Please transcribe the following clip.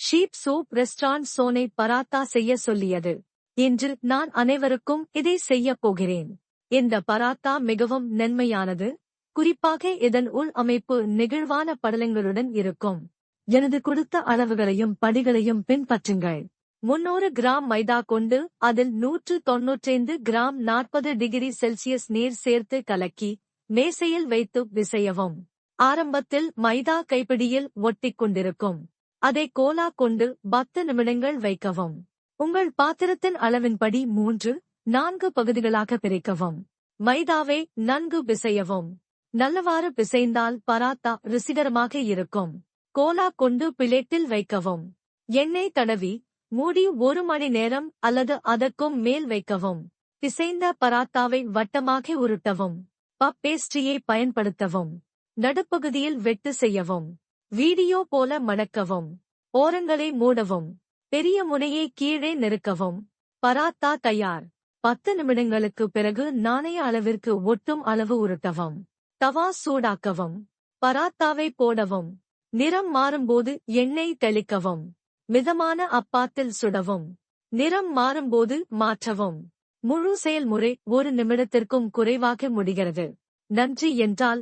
Sheep soup restaurant சோனை paratha செய்ய சொல்லியது. இன்று நான் அனைவருக்கும் இதை செய்யப் போகிறேன். இந்த பராத்தா மிகவும் நன்மையானது. குறிப்பாக இதன் உள் அமைப்பு நெகிழ்வான படலங்களுடன் இருக்கும். எனது கொடுத்த அளவுகளையும் படிகளையும் பின்பற்றுங்கள். 300 கிராம் மைதா கொண்டு அதில் 195 கிராம் 40 டிகிரி செல்சியஸ் நீர் சேர்த்து கலக்கி மேசையில் வைத்து பிசையவும். ஆரம்பத்தில் மைதா கைப்பிடியில் ஒட்டிக் கொண்டிருக்கும். அதை கோலா கொண்டு 10 நிமிடங்கள் வைக்கவும். உங்கள் பாத்திரத்தின் அளவின்படி 3-4 பகுதிகளாக பிரிக்கவும். மைதாவை நன்கு பிசையவும். நல்லவாறு பிசைந்தால் பராத்தா ருசிகரமாக இருக்கும். கோலா கொண்டு பிளேட்டில் வைக்கவும். எண்ணெய் தடவி மூடி 1 மணி நேரம் அல்லது அதற்கும் மேல் வைக்கவும். பிசைந்த பராத்தாவை வட்டமாக உருட்டவும். பப் பேஸ்ட்ரியை பயன்படுத்தவும். நடுப்பகுதியில் வெட்டு செய்யவும். வீடியோ போல மடக்கவும். ஓரங்களை மூடவும். பெரிய முனையை கீழே நெருக்கவும். பராத்தா தயார். 10 நிமிடங்களுக்கு பிறகு நாணய அளவிற்கு ஒட்டும் அளவு உருட்டவும். தவா சூடாக்கவும். பராத்தாவை போடவும். நிறம் மாறும்போது எண்ணெய் தெளிக்கவும். மிதமான அப்பாத்தில் சுடவும். நிறம் மாறும்போது மாற்றவும். முழு செயல்முறை 1 நிமிடத்திற்கும் குறைவாக முடிகிறது. நன்றி என்றால்